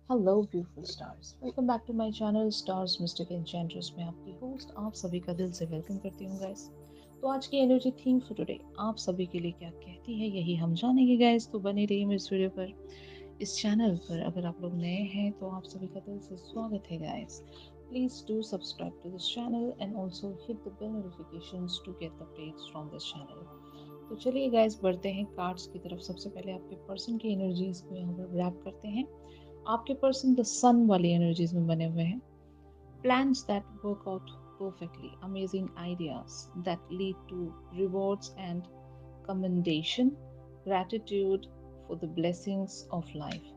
Hello beautiful stars, welcome back to my channel stars mystic enchantress में आपकी host आप सभी का दिल से वेलकम करती हूँ गाइस। तो आज की एनर्जी थीम फॉर टुडे आप सभी के लिए क्या कहती है यही हम जानेंगे गाइस। तो बने रहिए मेरे इस वीडियो पर, इस चैनल पर। अगर आप लोग नए हैं तो आप सभी का दिल से स्वागत है guys. Please do subscribe to this channel and also hit the bell notifications to get the updates from this channel. तो चलिए गाइस बढ़ते हैं कार्ड्स की तरफ। सबसे पहले आपके पर्सन की एनर्जीज को यहाँ पर रैप करते हैं। आपके पर्सन द सन वाली एनर्जीज में बने हुए हैं। Plans that work out perfectly, amazing ideas that lead to rewards and commendation, gratitude for the blessings of life.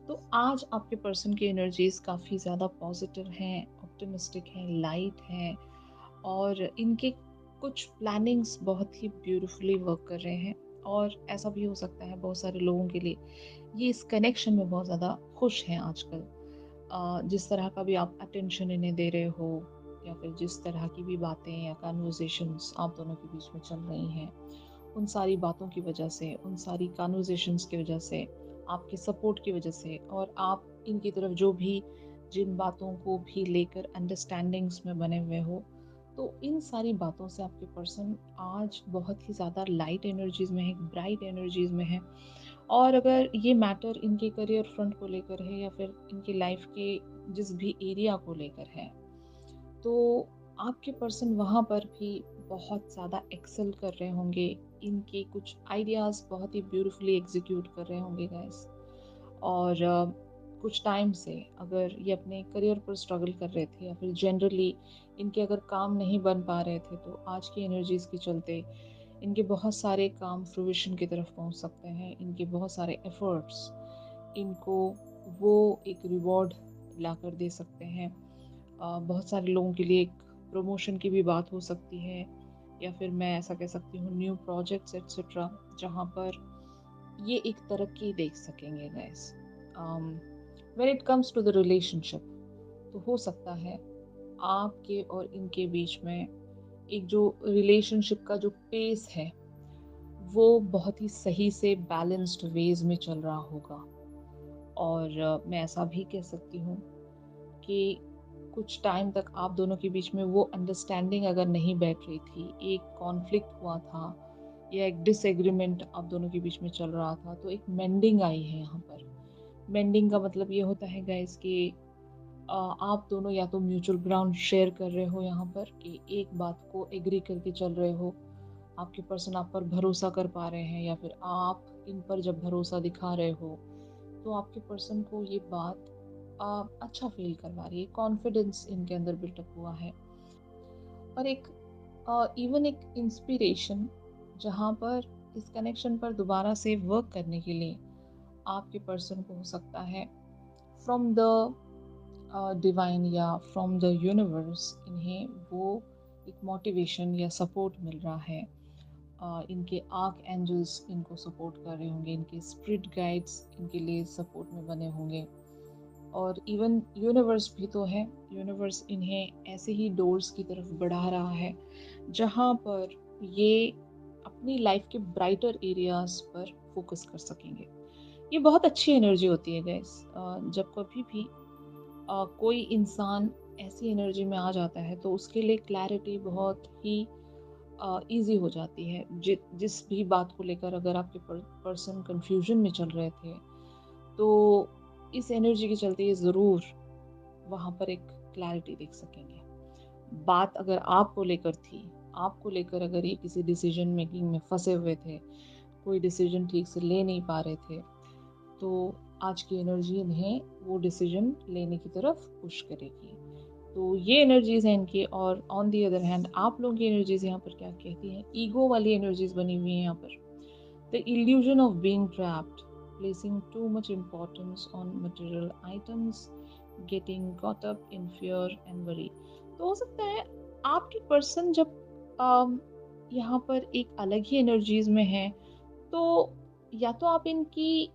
तो आज आपके पर्सन की एनर्जीज काफ़ी ज़्यादा पॉजिटिव हैं, ऑप्टिमिस्टिक हैं, लाइट हैं, और इनके कुछ प्लानिंग्स बहुत ही ब्यूटीफुली वर्क कर रहे हैं। और ऐसा भी हो सकता है बहुत सारे लोगों के लिए ये इस कनेक्शन में बहुत ज़्यादा खुश हैं आजकल। जिस तरह का भी आप अटेंशन इन्हें दे रहे हो, या फिर जिस तरह की भी बातें या कन्वर्सेशंस आप दोनों के बीच में चल रही हैं, उन सारी बातों की वजह से, उन सारी कन्वर्सेशंस की वजह से, आपके सपोर्ट की वजह से, और आप इनकी तरफ जो भी जिन बातों को भी लेकर अंडरस्टैंडिंग्स में बने हुए हो, तो इन सारी बातों से आपके पर्सन आज बहुत ही ज़्यादा लाइट एनर्जीज में है, ब्राइट एनर्जीज में है। और अगर ये मैटर इनके करियर फ्रंट को लेकर है या फिर इनकी लाइफ के जिस भी एरिया को लेकर है, तो आपके पर्सन वहाँ पर भी बहुत ज़्यादा एक्सेल कर रहे होंगे। इनके कुछ आइडियाज़ बहुत ही ब्यूटीफुली एग्जीक्यूट कर रहे होंगे गाइस। और कुछ टाइम से अगर ये अपने करियर पर स्ट्रगल कर रहे थे, या फिर जनरली इनके अगर काम नहीं बन पा रहे थे, तो आज की एनर्जीज के चलते इनके बहुत सारे काम फ्रूइशन की तरफ पहुंच सकते हैं। इनके बहुत सारे एफर्ट्स इनको वो एक रिवॉर्ड ला कर दे सकते हैं। बहुत सारे लोगों के लिए एक प्रमोशन की भी बात हो सकती है, या फिर मैं ऐसा कह सकती हूँ न्यू प्रोजेक्ट्स एट्सेट्रा, जहाँ पर ये एक तरक्की देख सकेंगे guys. When it comes to the relationship, तो हो सकता है आपके और इनके बीच में एक जो रिलेशनशिप का जो पेस है वो बहुत ही सही से बैलेंस्ड वेज में चल रहा होगा। और मैं ऐसा भी कह सकती हूँ कि कुछ टाइम तक आप दोनों के बीच में वो अंडरस्टैंडिंग अगर नहीं बैठ रही थी, एक कॉन्फ्लिक्ट हुआ था या एक डिसएग्रीमेंट आप दोनों के बीच में चल रहा था, तो एक मेंडिंग आई है यहाँ पर। मेंडिंग का मतलब ये होता है गाइस कि आप दोनों या तो म्यूचुअल ग्राउंड शेयर कर रहे हो यहाँ पर, कि एक बात को एग्री करके चल रहे हो। आपके पर्सन आप पर भरोसा कर पा रहे हैं, या फिर आप इन पर जब भरोसा दिखा रहे हो, तो आपके पर्सन को ये बात अच्छा फील करवा रही है। कॉन्फिडेंस इनके अंदर बिल्टअप हुआ है, और एक इवन एक इंस्पिरेशन, जहाँ पर इस कनेक्शन पर दोबारा से वर्क करने के लिए आपके पर्सन को हो सकता है फ्रॉम द डिवाइन या फ्रॉम द यूनिवर्स इन्हें वो एक मोटिवेशन या सपोर्ट मिल रहा है। इनके आर्क एंजल्स इनको सपोर्ट कर रहे होंगे, इनके स्पिरिट गाइड्स इनके लिए सपोर्ट में बने होंगे, और इवन यूनिवर्स भी तो है। यूनिवर्स इन्हें ऐसे ही डोर्स की तरफ बढ़ा रहा है जहाँ पर ये अपनी लाइफ के ब्राइटर एरियाज पर फोकस कर सकेंगे। ये बहुत अच्छी एनर्जी होती है गैस। जब कभी भी कोई इंसान ऐसी एनर्जी में आ जाता है, तो उसके लिए क्लैरिटी बहुत ही इजी हो जाती है। जिस भी बात को लेकर अगर आपके पर्सन कंफ्यूजन में चल रहे थे, तो इस एनर्जी के चलते ये ज़रूर वहाँ पर एक क्लैरिटी देख सकेंगे। बात अगर आपको लेकर थी, आपको लेकर अगर ये किसी डिसीजन मेकिंग में फंसे हुए थे, कोई डिसीजन ठीक से ले नहीं पा रहे थे, तो आज की एनर्जी इन्हें वो डिसीजन लेने की तरफ पुश करेगी। तो ये एनर्जीज हैं इनकी। और ऑन दी अदर हैंड आप लोगों की एनर्जीज यहाँ पर क्या कहती हैं? ईगो वाली एनर्जीज बनी हुई हैं यहाँ पर। The illusion of being trapped, placing too much importance on material items, getting caught up in fear and worry। तो हो सकता है आपके पर्सन जब यहाँ पर एक अलग ही एनर्जीज में है, तो या तो आप इनकी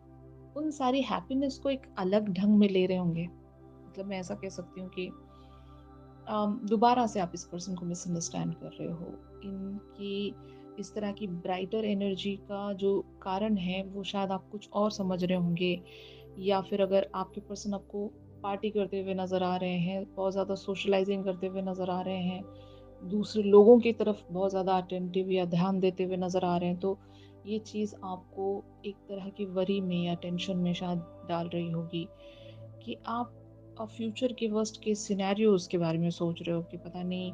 उन सारी हैप्पीनेस को एक अलग ढंग में ले रहे होंगे। मतलब मैं ऐसा कह सकती हूँ कि दोबारा से आप इस पर्सन को मिसअंडरस्टैंड कर रहे हो। इनकी इस तरह की ब्राइटर एनर्जी का जो कारण है वो शायद आप कुछ और समझ रहे होंगे, या फिर अगर आपके पर्सन आपको पार्टी करते हुए नज़र आ रहे हैं, बहुत ज़्यादा सोशलाइजिंग करते हुए नज़र आ रहे हैं, दूसरे लोगों की तरफ बहुत ज़्यादा अटेंटिव या ध्यान देते हुए नज़र आ रहे हैं, तो ये चीज़ आपको एक तरह की वरी में या टेंशन में शायद डाल रही होगी कि आप फ्यूचर के वर्स्ट केस सिनेरियोज़ के बारे में सोच रहे हो कि पता नहीं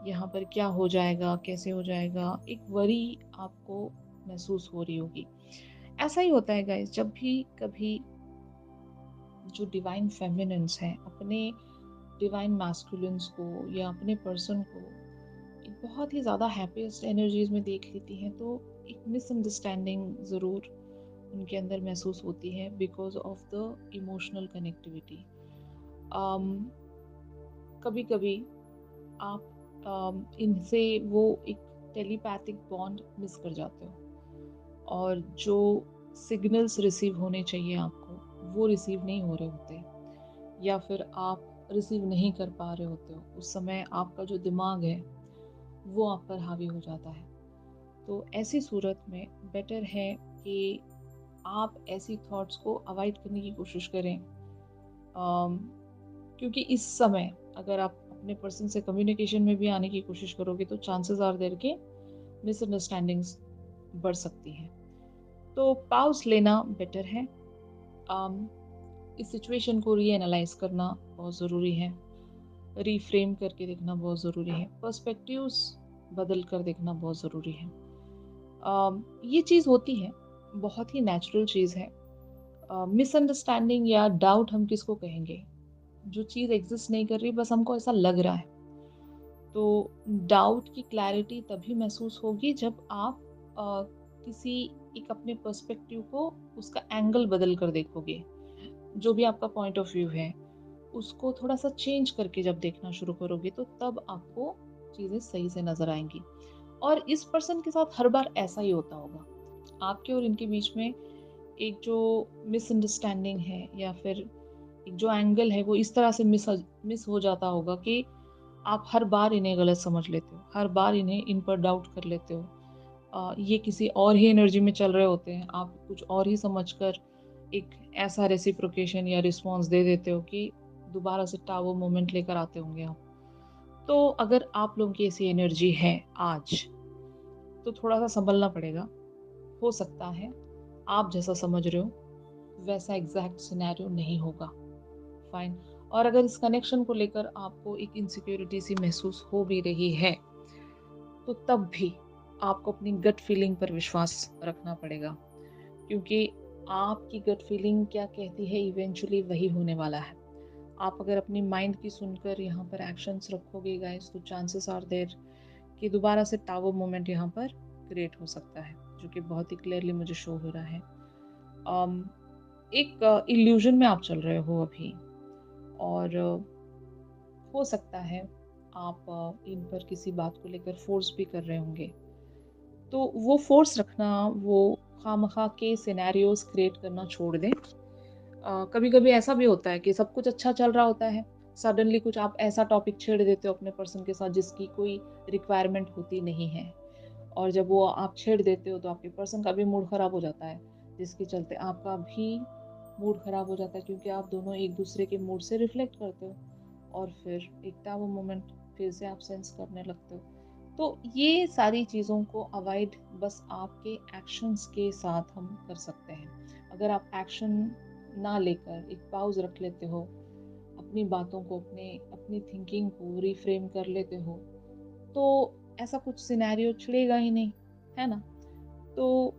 यहाँ पर क्या हो जाएगा, कैसे हो जाएगा? एक वरी आपको महसूस हो रही होगी। ऐसा ही होता है गाइज़, जब भी कभी जो डिवाइन फेमिनिन्स हैं, अपने डिवाइन मैस्कुलिन्स को या अपने पर्सन को एक बहुत ही ज़्यादा हैप्पीएस्ट एनर्जीज़ में देख लेती हैं, तो एक मिसअंडरस्टैंडिंग ज़रूर उनके अंदर महसूस होती है because of the emotional connectivity. Um, कभी-कभी आप इनसे वो एक टेलीपैथिक बॉन्ड मिस कर जाते हो और जो सिग्नल्स रिसीव होने चाहिए आपको, वो रिसीव नहीं हो रहे होते या फिर आप रिसीव नहीं कर पा रहे होते हो। उस समय आपका जो दिमाग है, वो आप पर हावी हो जाता है। तो ऐसी सूरत में बेटर है कि आप ऐसी थॉट्स को अवॉइड करने की कोशिश करें। अम, क्योंकि इस समय अगर आप अपने पर्सन से कम्युनिकेशन में भी आने की कोशिश करोगे तो चांसेस आर देयर कि मिसअंडरस्टैंडिंग्स बढ़ सकती हैं। तो पॉज़ लेना बेटर है। अम, इस सिचुएशन को रीएनालाइज़ करना बहुत ज़रूरी है। रीफ्रेम करके देखना बहुत ज़रूरी है। पर्सपेक्टिव्स बदल कर देखना बहुत ज़रूरी है। ये चीज़ होती है, बहुत ही नेचुरल चीज़ है। मिसअंडरस्टैंडिंग या डाउट हम किसको कहेंगे? जो चीज़ एग्ज़िस्ट नहीं कर रही, बस हमको ऐसा लग रहा है। तो डाउट की क्लैरिटी तभी महसूस होगी जब आप किसी एक अपने पर्सपेक्टिव को उसका एंगल बदल कर देखोगे। जो भी आपका पॉइंट ऑफ व्यू है, उसको थोड़ा-सा चेंज करके जब देखना शुरू करोगे, तो तब आपको चीज़ें सही से नज़र आएँगी। और इस पर्सन के साथ हर बार ऐसा ही होता होगा। आपके और इनके बीच में एक जो मिसअंडरस्टैंडिंग है या फिर एक जो एंगल है वो इस तरह से मिस हो जाता होगा कि आप हर बार इन्हें गलत समझ लेते हो, हर बार इन्हें इन पर डाउट कर लेते हो। ये किसी और ही एनर्जी में चल रहे होते हैं, आप कुछ और ही समझकर एक ऐसा रेसिप्रोकेशन या रिस्पॉन्स दे देते हो कि दोबारा से टावर मोमेंट लेकर आते होंगे आप। तो अगर आप लोगों की ऐसी एनर्जी है आज, तो थोड़ा-सा सँभलना पड़ेगा। हो सकता है आप जैसा समझ रहे हो वैसा एग्ज़ैक्ट सिनेरियो नहीं होगा, फाइन। और अगर इस कनेक्शन को लेकर आपको एक इनसिक्योरिटी सी महसूस हो भी रही है, तो तब भी आपको अपनी गट फीलिंग पर विश्वास रखना पड़ेगा, क्योंकि आपकी गट फीलिंग क्या कहती है इवेंचुअली वही होने वाला है। आप अगर अपनी माइंड की सुनकर यहाँ पर एक्शंस रखोगे गाइस, तो चांसेस आर देयर कि दोबारा से टावर मोमेंट यहाँ पर क्रिएट हो सकता है, जो कि बहुत ही क्लियरली मुझे शो हो रहा है। अम, एक इल्यूजन में आप चल रहे हो अभी और हो सकता है आप इन पर किसी बात को लेकर फ़ोर्स भी कर रहे होंगे। तो वो फ़ोर्स रखना, वो ख़ामख़ा के सिनेरियोज़ क्रिएट करना छोड़ दें। कभी-कभी ऐसा भी होता है कि सब कुछ अच्छा चल रहा होता है, सडनली कुछ आप ऐसा टॉपिक छेड़ देते हो अपने पर्सन के साथ जिसकी कोई रिक्वायरमेंट होती नहीं है। और जब वो आप छेड़ देते हो तो आपके पर्सन का भी मूड ख़राब हो जाता है, जिसके चलते आपका भी मूड ख़राब हो जाता है, क्योंकि आप दोनों एक-दूसरे के मूड से रिफ्लेक्ट करते हो और फिर एक टावर मोमेंट फिर से आप सेंस करने लगते हो। तो ये सारी चीज़ों को अवॉइड बस आपके एक्शंस के साथ हम कर सकते हैं। अगर आप एक्शन ना लेकर एक पॉज़ रख लेते हो, अपनी बातों को अपनी थिंकिंग को रिफ्रेम कर लेते हो, तो ऐसा कुछ सिनेरियो छिड़ेगा ही नहीं, है ना? तो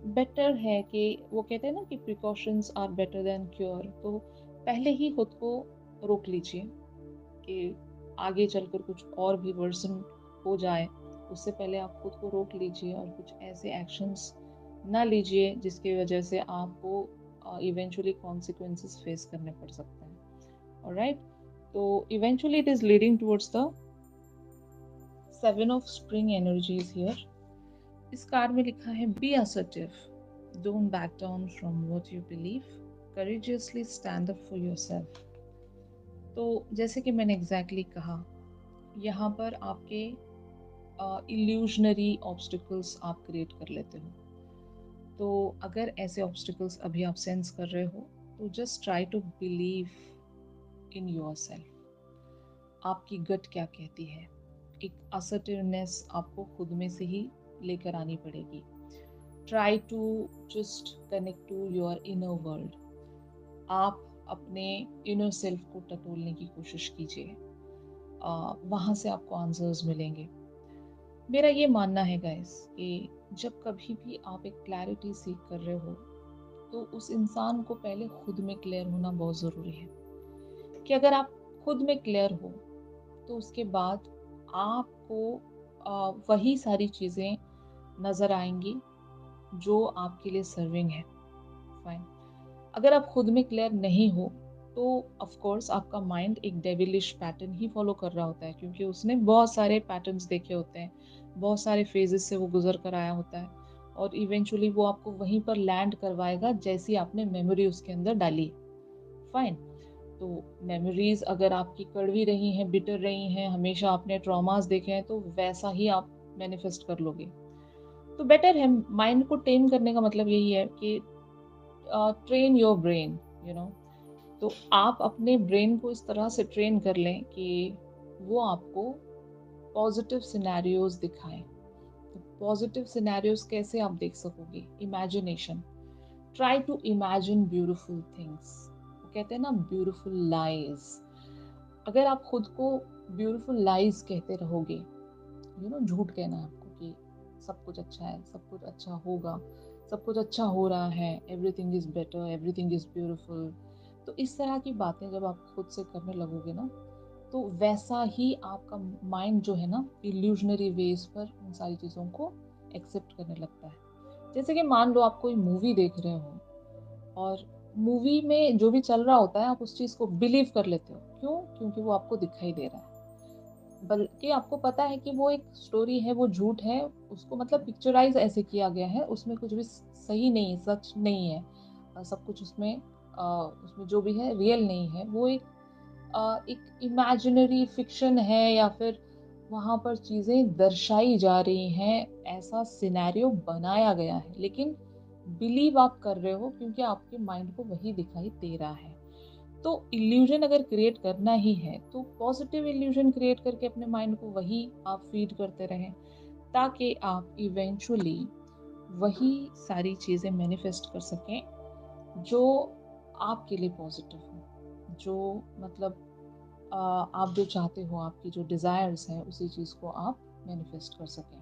बेटर है कि वो कहते हैं ना कि precautions are better than cure. तो पहले ही खुद को रोक लीजिए कि आगे चलकर कुछ और भी वर्सन हो जाए, उससे पहले आप खुद को रोक लीजिए और कुछ ऐसे एक्शंस ना लीजिए जिसकी वजह से आपको इवेंचुअली कॉन्सिक्वेंसेस फेस करने पड़ सकते हैं। ऑलराइट? तो eventually it is leading towards the 7 of spring energies here. इस कार्ड में लिखा है be assertive, don't back down from what you believe, courageously stand up for yourself. तो जैसे कि मैंने एग्जैक्टली कहा, यहाँ पर आपके इल्यूशनरी ऑब्स्टिकल्स आप क्रिएट कर लेते हो। तो अगर ऐसे ऑब्स्टिकल्स अभी आप सेंस कर रहे हो, तो just try to believe in yourself. आपकी गट क्या कहती है, एक असर्टिवनेस आपको खुद में से ही लेकर आनी पड़ेगी। Try to just connect to your inner world. आप अपने इनर सेल्फ को टटोलने की कोशिश कीजिए, वहाँ से आपको आंसर्स मिलेंगे। मेरा ये मानना है गाइस कि जब कभी भी आप एक क्लैरिटी सीख कर रहे हो तो उस इंसान को पहले खुद में क्लियर होना बहुत ज़रूरी है। कि अगर आप खुद में क्लियर हो तो उसके बाद आपको वही सारी चीज़ें नज़र आएंगी जो आपके लिए सर्विंग है। फाइन। अगर आप खुद में क्लियर नहीं हो तो ऑफ कोर्स आपका माइंड एक डेविलिश पैटर्न ही फॉलो कर रहा होता है, क्योंकि उसने बहुत सारे पैटर्न्स देखे होते हैं, बहुत सारे फेजेस से वो गुजर कर आया होता है, और इवेंचुअली वो आपको वहीं पर लैंड करवाएगा जैसी आपने मेमोरी उसके अंदर डाली। फाइन। तो मेमोरीज अगर आपकी कड़वी रही हैं, बिटर रही हैं, हमेशा आपने ट्रॉमास देखे हैं, तो वैसा ही आप मैनिफेस्ट कर लोगे। तो बेटर है, माइंड को टेम करने का मतलब यही है कि train your brain, you know. तो आप अपने ब्रेन को इस तरह से ट्रेन कर लें कि वो आपको पॉजिटिव सिनेरियोज दिखाएं। तो पॉजिटिव सिनेरियोज कैसे आप देख सकोगे? Imagination. Try to imagine beautiful things. वो कहते हैं ना, ब्यूटिफुल लाइज। अगर आप खुद को ब्यूटिफुल लाइज कहते रहोगे, झूठ कहना है आपको कि सब कुछ अच्छा है, सब कुछ अच्छा होगा, सब कुछ अच्छा हो रहा है, everything is better, everything is beautiful. तो इस तरह की बातें जब आप खुद से करने लगोगे ना, तो वैसा ही आपका माइंड जो है ना, इल्यूजनरी वेज पर उन सारी चीज़ों को एक्सेप्ट करने लगता है। जैसे कि मान लो आप कोई मूवी देख रहे हो और मूवी में जो भी चल रहा होता है आप उस चीज़ को बिलीव कर लेते हो। क्यों? क्योंकि वो आपको दिखाई दे रहा है, बल्कि आपको पता है कि वो एक स्टोरी है, वो झूठ है, उसको मतलब पिक्चराइज ऐसे किया गया है, उसमें कुछ भी सही नहीं है, सच नहीं है। सब कुछ उसमें जो भी है रियल नहीं है, वो एक इमेजिनरी फिक्शन है, या फिर वहाँ पर चीज़ें दर्शाई जा रही हैं, ऐसा सिनेरियो बनाया गया है, लेकिन बिलीव आप कर रहे हो क्योंकि आपके माइंड को वही दिखाई दे रहा है। तो इल्यूजन अगर क्रिएट करना ही है तो पॉजिटिव इल्यूजन क्रिएट करके अपने माइंड को वही आप फीड करते रहें, ताकि आप इवेंचुअली वही सारी चीज़ें मैनिफेस्ट कर सकें जो आपके लिए पॉजिटिव हो, जो मतलब आप जो चाहते हो, आपकी जो डिज़ायर्स हैं, उसी चीज़ को आप मैनिफेस्ट कर सकें।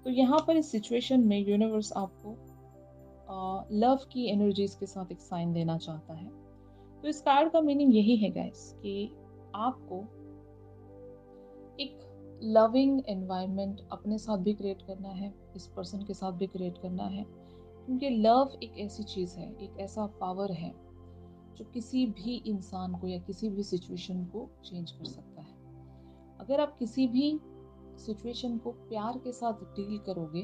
तो यहाँ पर इस सिचुएशन में यूनिवर्स आपको लव की एनर्जीज के साथ एक साइन देना चाहता है। तो इस कार्ड का मीनिंग यही है गाइस कि आपको एक लविंग एनवायरनमेंट अपने साथ भी क्रिएट करना है, इस पर्सन के साथ भी क्रिएट करना है, क्योंकि लव एक ऐसी चीज़ है, एक ऐसा पावर है जो किसी भी इंसान को या किसी भी सिचुएशन को चेंज कर सकता है। अगर आप किसी भी सिचुएशन को प्यार के साथ डील करोगे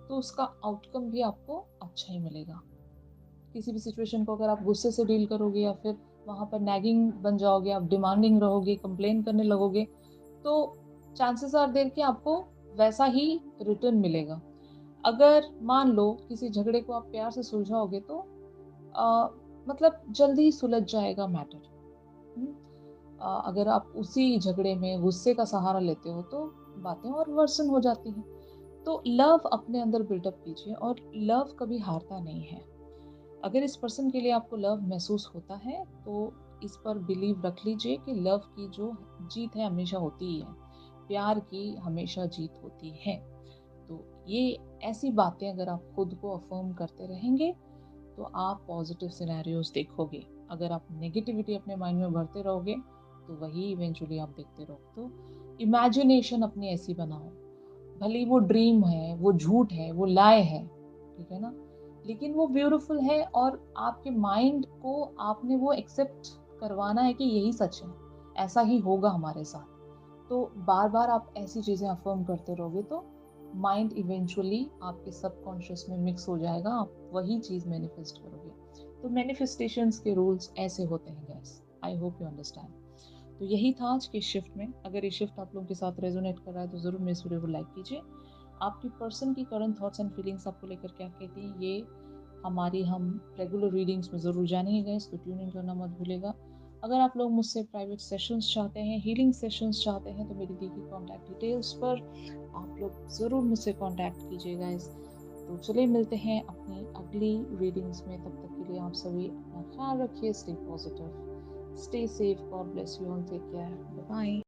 तो उसका आउटकम भी आपको अच्छा ही मिलेगा। किसी भी सिचुएशन को अगर आप गुस्से से डील करोगे या फिर वहाँ पर नैगिंग बन जाओगे, आप डिमांडिंग रहोगे, कंप्लेन करने लगोगे, तो चांसेस आर देयर कि आपको वैसा ही रिटर्न मिलेगा। अगर मान लो किसी झगड़े को आप प्यार से सुलझाओगे तो मतलब जल्दी ही सुलझ जाएगा मैटर। अगर आप उसी झगड़े में गुस्से का सहारा लेते हो तो बातें और वर्सन हो जाती हैं। तो लव अपने अंदर बिल्डअप कीजिए, और लव कभी हारता नहीं है। अगर इस पर्सन के लिए आपको लव महसूस होता है तो इस पर बिलीव रख लीजिए कि लव की जो जीत है हमेशा होती ही है, प्यार की हमेशा जीत होती है। तो ये ऐसी बातें अगर आप खुद को अफर्म करते रहेंगे तो आप पॉजिटिव सिनेरियोज देखोगे। अगर आप नेगेटिविटी अपने माइंड में भरते रहोगे तो वही इवेंचुअली आप देखते रहोगे। तो इमेजिनेशन अपनी ऐसी बनाओ, भले वो ड्रीम है, वो झूठ है, वो लाए है, ठीक है ना, लेकिन वो ब्यूटीफुल है, और आपके माइंड को आपने वो एक्सेप्ट करवाना है कि यही सच है, ऐसा ही होगा हमारे साथ। तो बार बार आप ऐसी चीज़ें अफर्म करते रहोगे तो माइंड इवेंचुअली आपके सबकॉन्शियस में मिक्स हो जाएगा, आप वही चीज़ मैनिफेस्ट करोगे। तो मैनिफेस्टेशंस के रूल्स ऐसे होते हैं guys. I hope you understand. तो यही था आज के शिफ्ट में। अगर ये शिफ्ट आप लोगों के साथ रेजोनेट कर रहा है तो ज़रूर मेरे इस वीडियो को लाइक कीजिए। आपकी पर्सन की करंट थॉट्स एंड फीलिंग्स आपको लेकर क्या कहती हैं ये हम रेगुलर रीडिंग्स में ज़रूर जानेंगे गाइस, तो ट्यून इन करना मत भूलिएगा। अगर आप लोग मुझसे प्राइवेट सेशंस चाहते हैं, हीलिंग सेशंस चाहते हैं, तो मेरी दी गई कॉन्टैक्ट डिटेल्स पर आप लोग ज़रूर मुझसे कॉन्टैक्ट कीजिए गाइस। तो चलिए मिलते हैं अपनी अगली रीडिंग्स में, तब तक के लिए आप सभी अपना ख्याल रखिए, stay positive, stay safe, God bless you all, take care, bye bye.